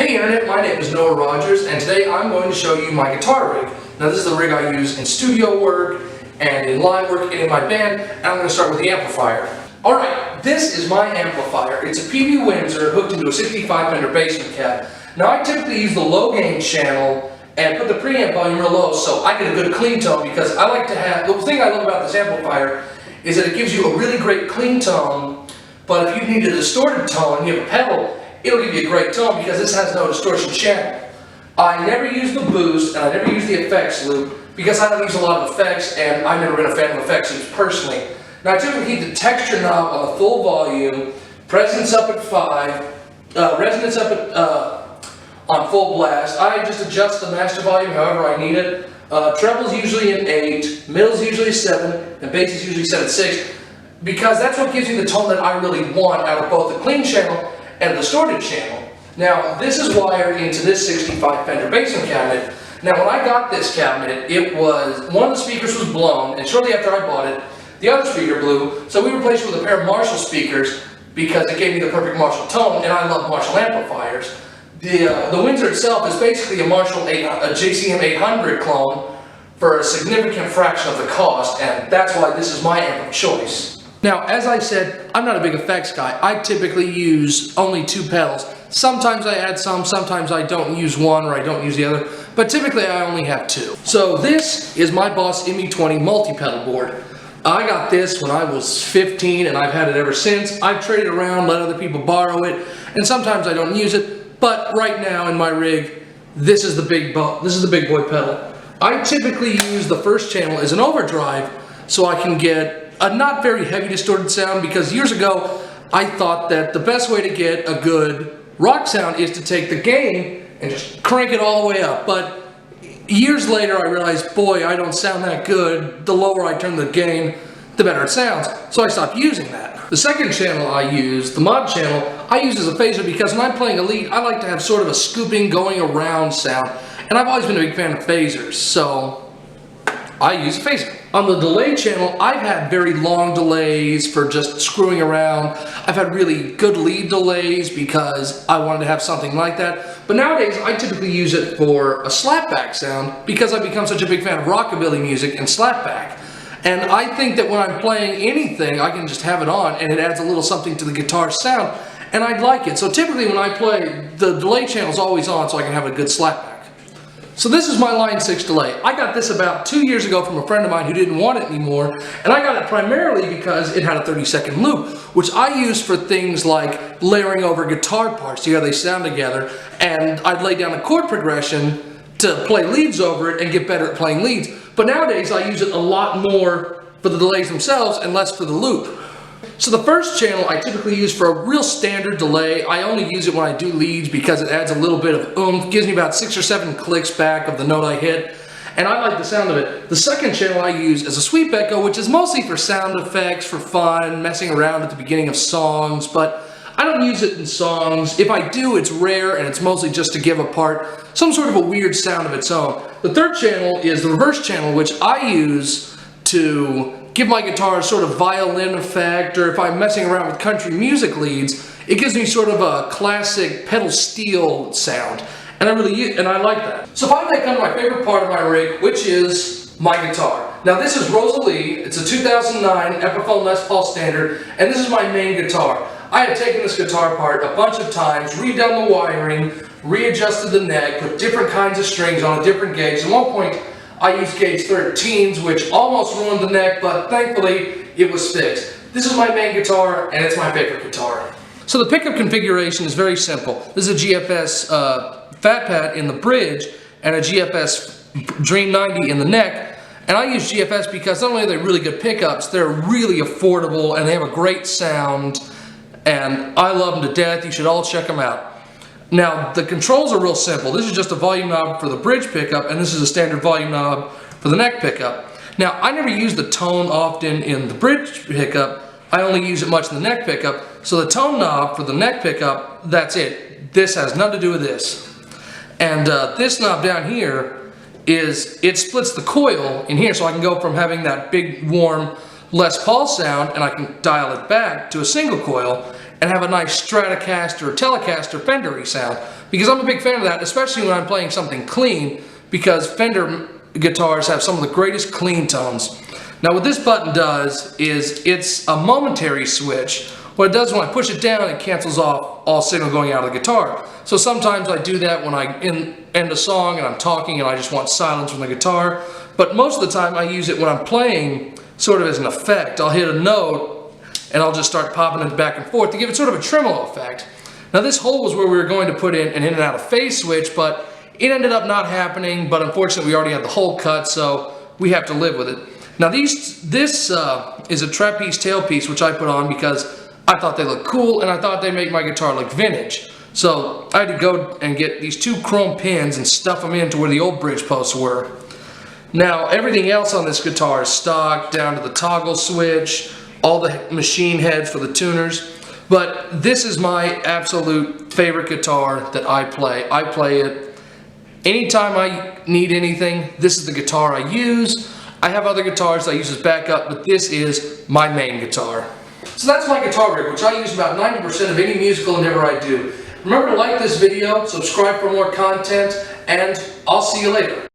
Hey Internet, my name is Noah Rogers, and today I'm going to show you my guitar rig. Now this is the rig I use in studio work and in live work and in my band, and I'm going to start with the amplifier. Alright, this is my amplifier. It's a PV Windsor hooked into a 65 Fender basement cab. Now I typically use the low gain channel and put the preamp volume real low so I get a good clean tone, because I like to have, the thing I love about this amplifier is that it gives you a really great clean tone, but if you need a distorted tone and you have a pedal, it'll give you a great tone because this has no distortion channel. I never use the boost and I never use the effects loop because I don't use a lot of effects and I've never been a fan of effects loops personally. Now I typically keep the texture knob on the full volume, presence up at 5, resonance up at on full blast. I just adjust the master volume however I need it. Treble's usually an 8, middle's usually 7, and bass is usually set at 6 because that's what gives you the tone that I really want out of both the clean channel and the distorted channel. Now this is wired into this 65 Fender basement cabinet. Now when I got this cabinet, it was, one of the speakers was blown, and shortly after I bought it, the other speaker blew, so we replaced it with a pair of Marshall speakers because it gave me the perfect Marshall tone, and I love Marshall amplifiers. The Windsor itself is basically a Marshall a JCM 800 clone for a significant fraction of the cost, and that's why this is my amp of choice. Now, as I said, I'm not a big effects guy. I typically use only 2 pedals. Sometimes I add some, sometimes I don't use one or I don't use the other, but typically I only have 2. So this is my Boss ME20 multi-pedal board. I got this when I was 15 and I've had it ever since. I've traded around, let other people borrow it, and sometimes I don't use it, but right now in my rig, this is the big boy pedal. I typically use the first channel as an overdrive so I can get a not very heavy distorted sound, because years ago I thought that the best way to get a good rock sound is to take the gain and just crank it all the way up. But years later I realized, boy, I don't sound that good. The lower I turn the gain, the better it sounds. So I stopped using that. The second channel I use, the mod channel, I use as a phaser because when I'm playing a lead, I like to have sort of a scooping, going around sound. And I've always been a big fan of phasers, so I use a phaser. On the delay channel, I've had very long delays for just screwing around. I've had really good lead delays because I wanted to have something like that. But nowadays, I typically use it for a slapback sound because I've become such a big fan of rockabilly music and slapback. And I think that when I'm playing anything, I can just have it on and it adds a little something to the guitar sound, and I like it. So typically when I play, the delay channel is always on so I can have a good slapback. So this is my Line 6 delay. I got this about 2 years ago from a friend of mine who didn't want it anymore, and I got it primarily because it had a 30-second loop, which I use for things like layering over guitar parts, see how they sound together, and I'd lay down a chord progression to play leads over it and get better at playing leads. But nowadays I use it a lot more for the delays themselves and less for the loop. So the first channel I typically use for a real standard delay. I only use it when I do leads because it adds a little bit of oomph, gives me about 6 or 7 clicks back of the note I hit, and I like the sound of it. The second channel I use is a sweep echo, which is mostly for sound effects, for fun, messing around at the beginning of songs, but I don't use it in songs. If I do, it's rare, and it's mostly just to give a part some sort of a weird sound of its own. The third channel is the reverse channel, which I use to give my guitar a sort of violin effect, or if I'm messing around with country music leads, it gives me sort of a classic pedal steel sound, and I like that. So finally I come to my favorite part of my rig, which is my guitar. Now this is Rosalie. It's a 2009 Epiphone Les Paul Standard, and this is my main guitar. I have taken this guitar apart a bunch of times, redone the wiring, readjusted the neck, put different kinds of strings on a different gauge. At one point I used gauge 13s, which almost ruined the neck, but thankfully it was fixed. This is my main guitar, and it's my favorite guitar. So the pickup configuration is very simple. This is a GFS Fat Pad in the bridge and a GFS Dream 90 in the neck. And I use GFS because not only are they really good pickups, they're really affordable and they have a great sound, and I love them to death. You should all check them out. Now, the controls are real simple. This is just a volume knob for the bridge pickup, and this is a standard volume knob for the neck pickup. Now, I never use the tone often in the bridge pickup. I only use it much in the neck pickup. So the tone knob for the neck pickup, that's it. This has nothing to do with this. And this knob down here it splits the coil in here, so I can go from having that big, warm Les Paul sound, and I can dial it back to a single coil. and have a nice Stratocaster, Telecaster, Fender-y sound, because I'm a big fan of that, especially when I'm playing something clean, because Fender guitars have some of the greatest clean tones. Now what this button does is it's a momentary switch. What it does when I push it down, it cancels off all signal going out of the guitar. So sometimes I do that when I end a song and I'm talking and I just want silence from the guitar. But most of the time I use it when I'm playing sort of as an effect. I'll hit a note and I'll just start popping it back and forth to give it sort of a tremolo effect. Now this hole was where we were going to put in an in and out of phase switch, but it ended up not happening, but unfortunately we already had the hole cut, so we have to live with it. Now this is a trapeze tailpiece which I put on because I thought they looked cool and I thought they make my guitar look vintage. So I had to go and get these 2 chrome pins and stuff them into where the old bridge posts were. Now everything else on this guitar is stock, down to the toggle switch, all the machine heads for the tuners. But this is my absolute favorite guitar that I play. I play it anytime I need anything. This is the guitar I use. I have other guitars I use as backup, but this is my main guitar. So that's my guitar rig, which I use about 90% of any musical endeavor I do. Remember to like this video, subscribe for more content, and I'll see you later.